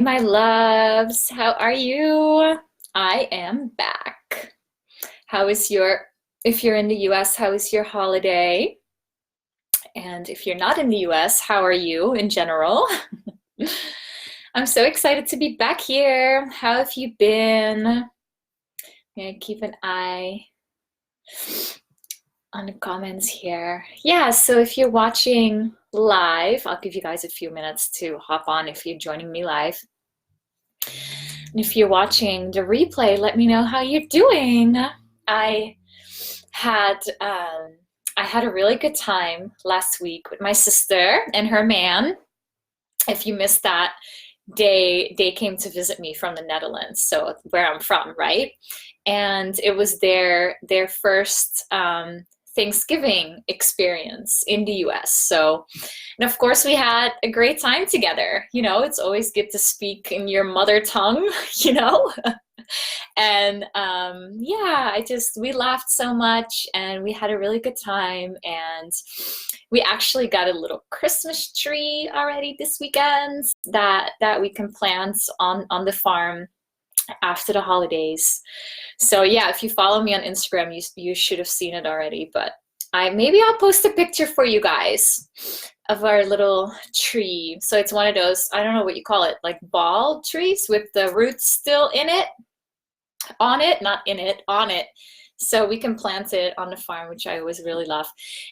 My loves, how are you? I am back. How is if you're in the US, how is your holiday? And if you're not in the US, how are you in general? I'm so excited to be back here. How have you been? I'm gonna keep an eye on the comments here. Yeah, so if you're watching live, I'll give you guys a few minutes to hop on if you're joining me live. And if you're watching the replay, let me know how you're doing. I had um, I had a really good time last week with my sister and her man. If you missed that, they came to visit me from the Netherlands, so where I'm from, right? And it was their first Thanksgiving experience in the US. So, and of course, we had a great time together. It's always good to speak in your mother tongue, you know? And yeah, we laughed so much and we had a really good time. And we actually got a little Christmas tree already this weekend that we can plant on the farm after the holidays. So yeah, if you follow me on Instagram, you should have seen it already, but maybe I'll post a picture for you guys of our little tree. So it's one of those, I don't know what you call it, like ball trees with the roots still in it, on it, not in it, on it. So we can plant it on the farm, which I always really love.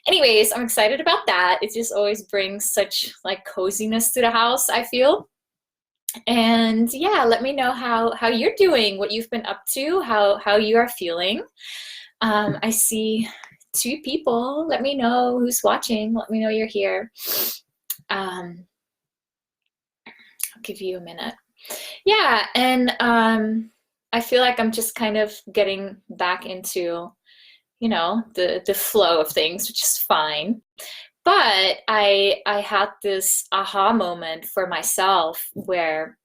Anyways, I'm excited about that. It just always brings such like coziness to the house, I feel. And yeah, let me know how you're doing, what you've been up to, how you are feeling. I see two people. Let me know who's watching. Let me know you're here. I'll give you a minute. Yeah, and I feel like I'm just kind of getting back into, the flow of things, which is fine. But I had this aha moment for myself where,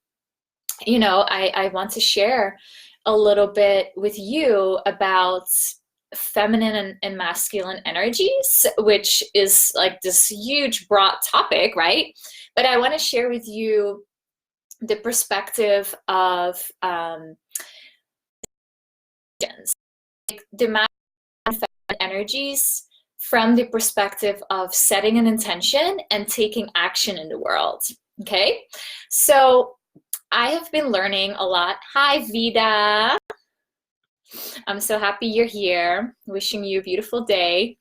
I want to share a little bit with you about feminine and masculine energies, which is like this huge broad topic, right? But I want to share with you the perspective of the masculine and feminine energies from the perspective of setting an intention and taking action in the world. Okay, so I have been learning a lot. Hi, Vida. I'm so happy you're here. Wishing you a beautiful day.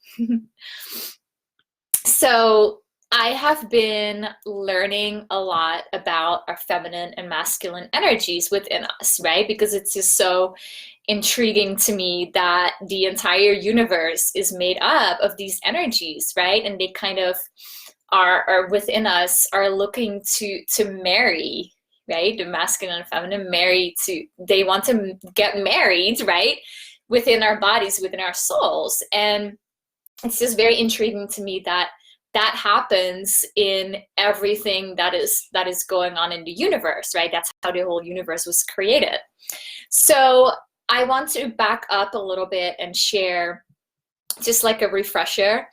So I have been learning a lot about our feminine and masculine energies within us, right? Because it's just so intriguing to me that the entire universe is made up of these energies, right? And they kind of are within us, are looking to marry, right? The masculine and feminine they want to get married, right? Within our bodies, within our souls. And it's just very intriguing to me that happens in everything that is going on in the universe, right? That's how the whole universe was created. So I want to back up a little bit and share just like a refresher.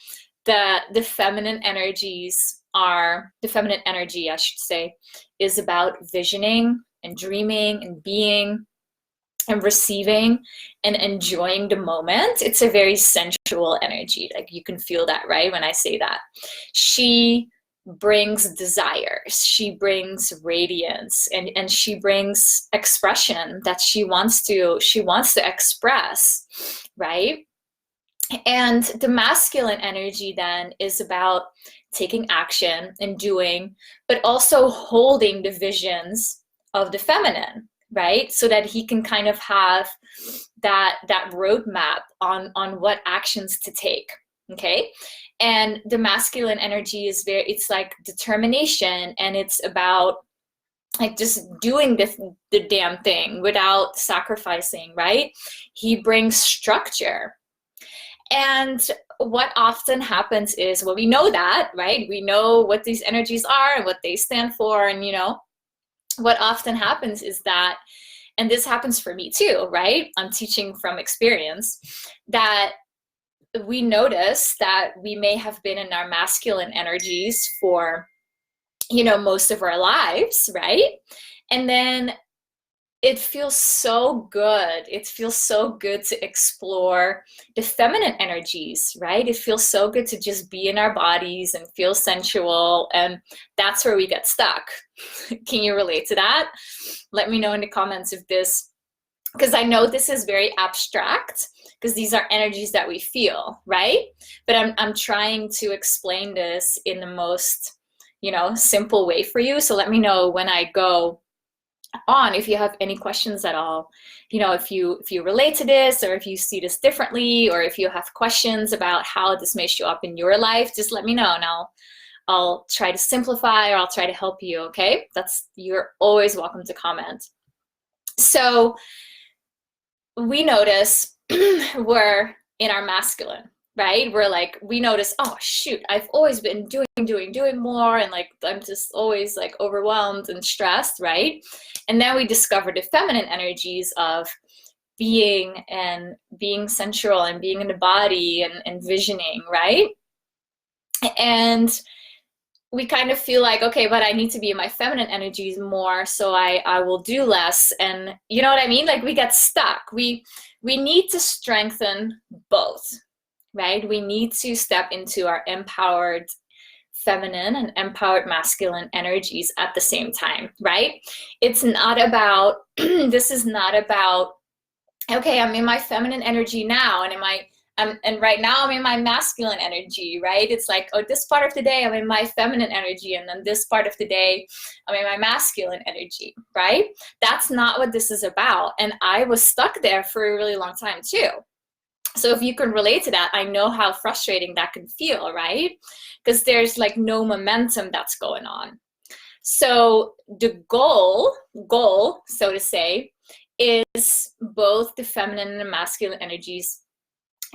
The feminine energies the feminine energy, I should say, is about visioning and dreaming and being and receiving and enjoying the moment. It's a very sensual energy. Like you can feel that, right? When I say that. She brings desires, she brings radiance, and she brings expression that she wants to express, right? And the masculine energy then is about taking action and doing, but also holding the visions of the feminine, right? So that he can kind of have that roadmap on what actions to take. Okay. And the masculine energy is it's like determination, and it's about like just doing the damn thing without sacrificing, right? He brings structure. And what often happens is, well, we know that, right? We know what these energies are and what they stand for. And, what often happens is that, and this happens for me too, right? I'm teaching from experience, that we notice that we may have been in our masculine energies for, most of our lives, right? And then it feels so good. It feels so good to explore the feminine energies, right? It feels so good to just be in our bodies and feel sensual. And that's where we get stuck. Can you relate to that? Let me know in the comments if this, because I know this is very abstract, because these are energies that we feel, right? But I'm trying to explain this in the most, simple way for you. So let me know when I go on if you have any questions at all. If you relate to this, or if you see this differently, or if you have questions about how this may show up in your life, just let me know, and I'll try to simplify, or I'll try to help you. Okay, you're always welcome to comment. So we notice we're in our masculine, right? We notice, oh shoot, I've always been doing more, and I'm just always overwhelmed and stressed, right? And then we discover the feminine energies of being sensual, and being in the body, and visioning, right? And we kind of feel like, okay, but I need to be in my feminine energies more, so I will do less. And you know what I mean? We get stuck. We need to strengthen both, right? We need to step into our empowered feminine and empowered masculine energies at the same time, right? It's not about, this is not about, okay, I'm in my feminine energy now, and right now I'm in my masculine energy, right? It's like, oh, this part of the day I'm in my feminine energy, and then this part of the day I'm in my masculine energy, right? That's not what this is about. And I was stuck there for a really long time too. So if you can relate to that, I know how frustrating that can feel, right? Because there's no momentum that's going on. So the goal, so to say, is both the feminine and masculine energies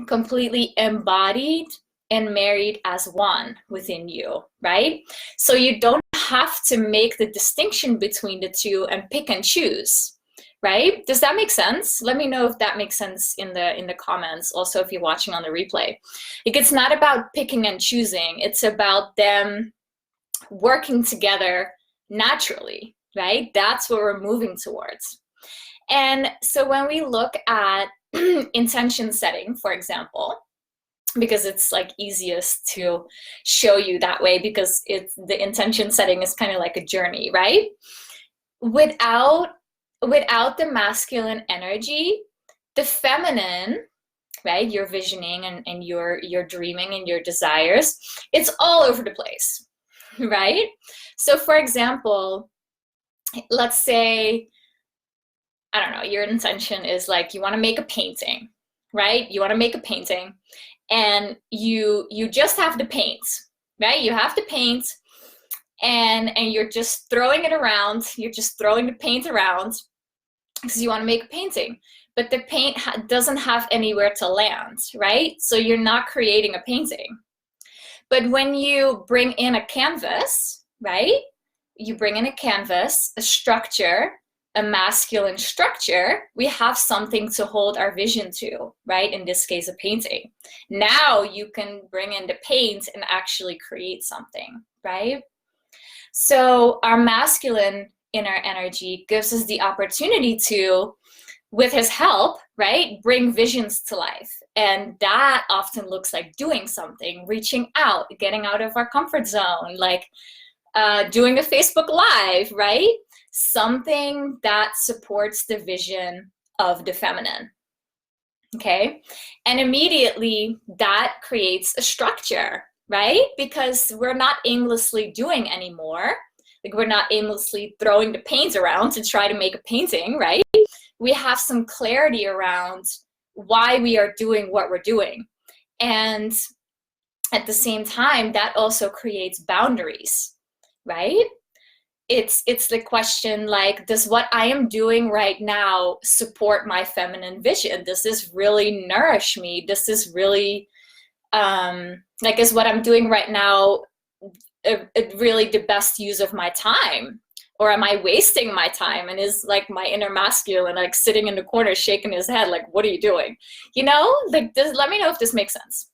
completely embodied and married as one within you, right? So you don't have to make the distinction between the two and pick and choose, right? Does that make sense? Let me know if that makes sense in the comments. Also, if you're watching on the replay, it's not about picking and choosing. It's about them working together naturally, right? That's what we're moving towards. And so when we look at intention setting, for example, because it's easiest to show you that way, because the intention setting is kind of like a journey, right? Without the masculine energy, the feminine, right, your visioning and your dreaming and your desires, it's all over the place, right? So for example, let's say, I don't know, your intention is you want to make a painting, right? You want to make a painting, and you just have the paint, right? You have the paint, and you're just throwing it around. You're just throwing the paint around because you want to make a painting, but the paint doesn't have anywhere to land, right? So you're not creating a painting. But when you bring in a canvas, right? You bring in a canvas, a structure, a masculine structure, we have something to hold our vision to, right? In this case, a painting. Now you can bring in the paint and actually create something, right? So our masculine inner energy gives us the opportunity to, with his help, right, bring visions to life. And that often looks like doing something, reaching out, getting out of our comfort zone, doing a Facebook Live, right? Something that supports the vision of the feminine, okay? And immediately that creates a structure, right? Because we're not aimlessly doing anymore. We're not aimlessly throwing the paint around to try to make a painting, right? We have some clarity around why we are doing what we're doing. And at the same time, that also creates boundaries, right? It's the question, does what I am doing right now support my feminine vision? Does this really nourish me? Does this really, is what I'm doing right now really the best use of my time? Or am I wasting my time? And is my inner masculine sitting in the corner shaking his head what are you doing? Let me know if this makes sense.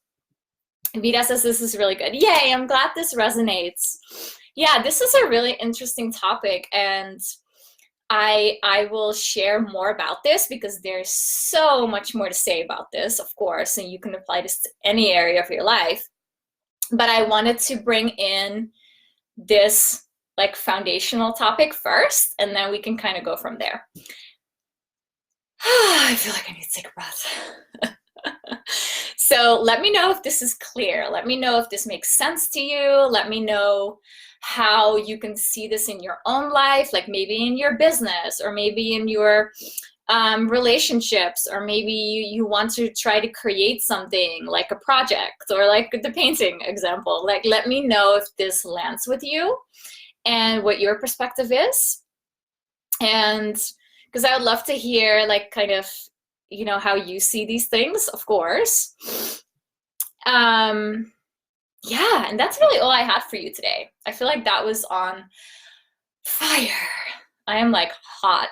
Vida says this is really good. Yay, I'm glad this resonates. Yeah, this is a really interesting topic, and I will share more about this because there's so much more to say about this, of course, and you can apply this to any area of your life. But I wanted to bring in this like foundational topic first, and then we can kind of go from there. I feel like I need to take a breath. So let me know if this is clear. Let me know if this makes sense to you. Let me know how you can see this in your own life, like maybe in your business or maybe in your relationships, or maybe you want to try to create something like a project or like the painting example. Like, let me know if this lands with you and what your perspective is. And because I would love to hear like kind of, you know, how you see these things, of course. Yeah, and that's really all I had for you today. I feel like that was on fire. I am like hot.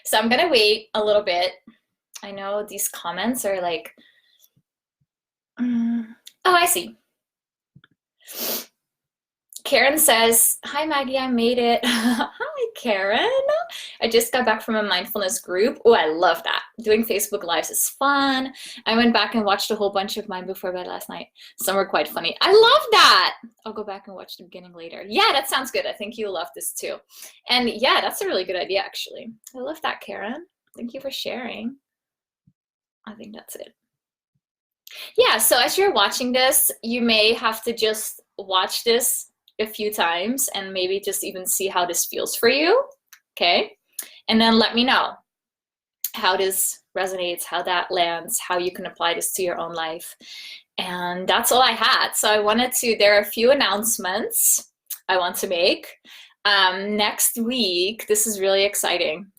So I'm gonna wait a little bit. I know these comments are like, oh, I see. Karen says, hi, Maggie, I made it. Hi, Karen. I just got back from a mindfulness group. Oh, I love that. Doing Facebook Lives is fun. I went back and watched a whole bunch of mine before bed last night. Some were quite funny. I love that. I'll go back and watch the beginning later. Yeah, that sounds good. I think you'll love this too. And yeah, that's a really good idea, actually. I love that, Karen. Thank you for sharing. I think that's it. Yeah, so as you're watching this, you may have to just watch this a few times and maybe just even see how this feels for you, okay? And then let me know how this resonates, how that lands, how you can apply this to your own life. And that's all I had. So I wanted to, there are a few announcements I want to make. Next week, this is really exciting.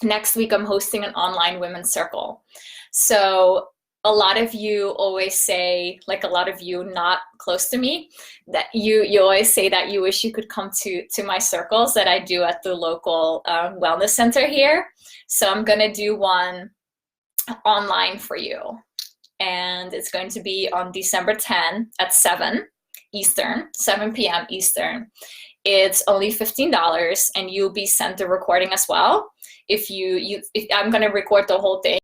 Next week, I'm hosting an online women's circle. So a lot of you always say, like a lot of you not close to me, that you always say that you wish you could come to my circles that I do at the local wellness center here. So I'm gonna do one online for you. And it's going to be on December 10 at 7 Eastern, 7 p.m. Eastern. It's only $15 and you'll be sent a recording as well. If I'm gonna record the whole thing.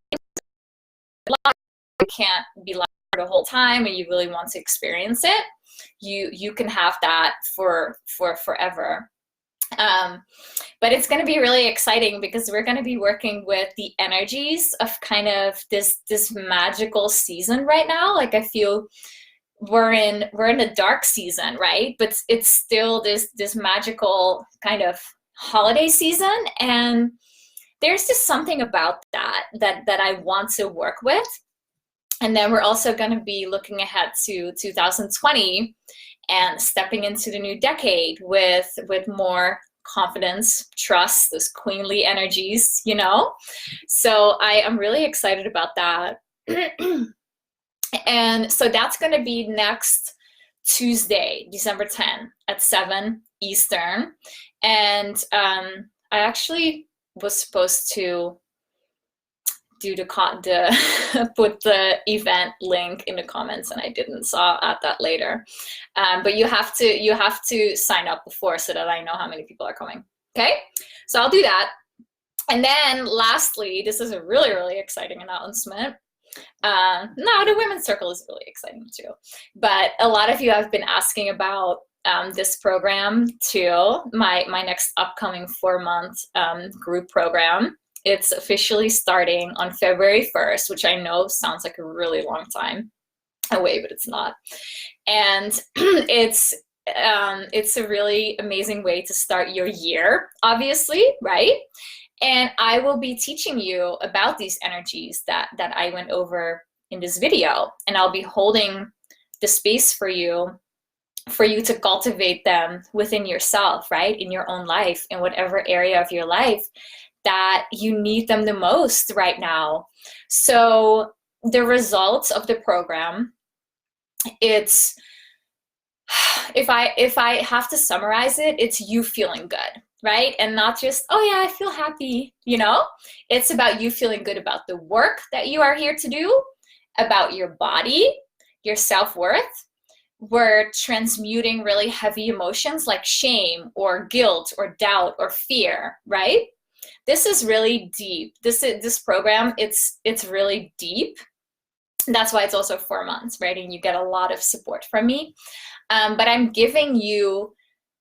You can't be live for the whole time and you really want to experience it, you can have that for forever. But it's going to be really exciting because we're going to be working with the energies of kind of this magical season right now. Like I feel we're in a dark season, right? But it's still this magical kind of holiday season, and there's just something about that I want to work with. And then we're also going to be looking ahead to 2020 and stepping into the new decade with more confidence, trust, those queenly energies, you know? So I am really excited about that. And so that's going to be next Tuesday, December 10 at 7 Eastern. And I actually was supposed to put the event link in the comments, and I didn't, so I'll add that later. But you have to sign up before so that I know how many people are coming. Okay, so I'll do that. And then lastly, this is a really, really exciting announcement. Now the women's circle is really exciting too, but a lot of you have been asking about this program too, my next upcoming 4-month group program. It's officially starting on February 1st, which I know sounds like a really long time away, but it's not. And it's a really amazing way to start your year, obviously, right? And I will be teaching you about these energies that I went over in this video, and I'll be holding the space for you to cultivate them within yourself, right? In your own life, in whatever area of your life that you need them the most right now. So the results of the program, it's, if I have to summarize it, it's you feeling good, right? And not just, oh yeah, I feel happy, you know? It's about you feeling good about the work that you are here to do, about your body, your self-worth, we're transmuting really heavy emotions like shame or guilt or doubt or fear, right? This is really deep. This program, it's really deep. That's why it's also 4 months, right? And you get a lot of support from me. But I'm giving you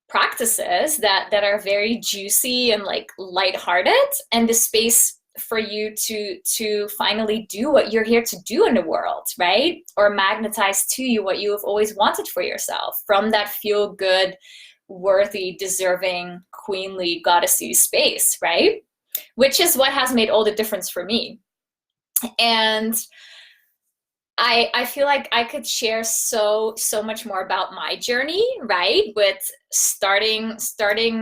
practices that are very juicy and like lighthearted, and the space for you to finally do what you're here to do in the world, right? Or magnetize to you what you have always wanted for yourself from that feel good, worthy, deserving, queenly, goddessy space, right? Which is what has made all the difference for me. And I feel like I could share so much more about my journey, right? With starting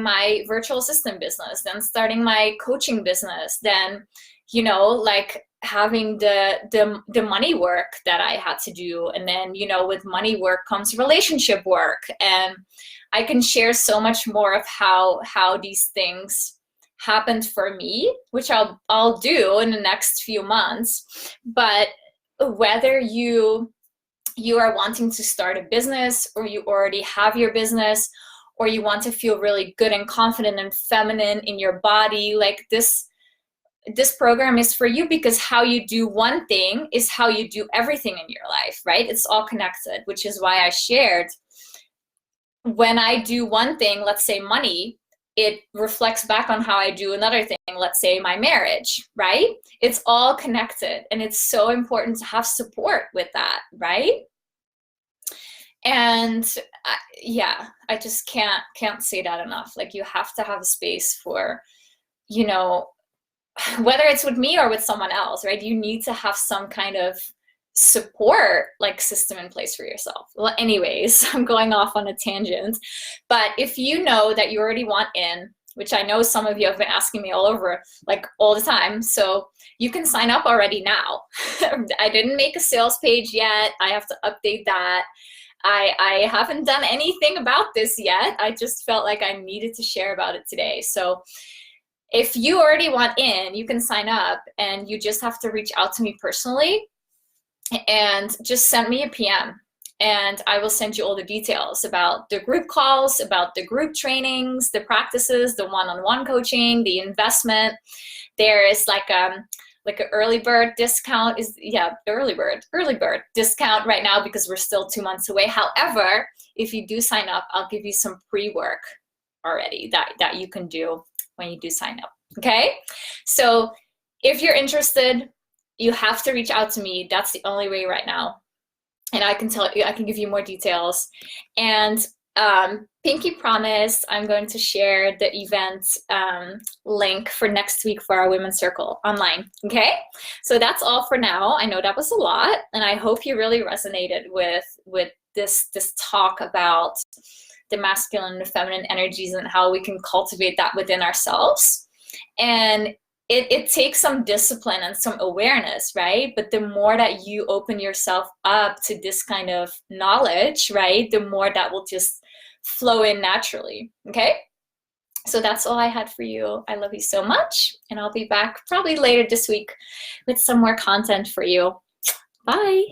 my virtual assistant business, then starting my coaching business, then, you know, like having the money work that I had to do. And then, you know, with money work comes relationship work. And I can share so much more of how these things happened for me, which I'll do in the next few months. But whether you are wanting to start a business, or you already have your business, or you want to feel really good and confident and feminine in your body, like this program is for you, because how you do one thing is how you do everything in your life, right? It's all connected, which is why I shared, when I do one thing, let's say money, it reflects back on how I do another thing, let's say my marriage, right? It's all connected, and it's so important to have support with that, right? And yeah, I just can't say that enough. Like, you have to have a space for, you know, whether it's with me or with someone else, right? You need to have some kind of support like system in place for yourself. Well, anyways, I'm going off on a tangent, but if you know that you already want in, which I know some of you have been asking me all over, like all the time, so you can sign up already now. I didn't make a sales page yet. I have to update that. I haven't done anything about this yet. I just felt like I needed to share about it today. So if you already want in, you can sign up, and you just have to reach out to me personally and just send me a PM, and I will send you all the details about the group calls, about the group trainings, the practices, the one-on-one coaching, the investment. There is like an early bird discount early bird discount right now, because we're still 2 months away. However, if you do sign up, I'll give you some pre-work already that you can do when you do sign up. Okay? So if you're interested, you have to reach out to me. That's the only way right now. And I can tell you, I can give you more details. And Pinky promised I'm going to share the event link for next week for our Women's Circle online. Okay? So that's all for now. I know that was a lot, and I hope you really resonated with this talk about the masculine and the feminine energies and how we can cultivate that within ourselves. And it takes some discipline and some awareness, right? But the more that you open yourself up to this kind of knowledge, right, the more that will just flow in naturally. Okay? So that's all I had for you. I love you so much, and I'll be back probably later this week with some more content for you. Bye.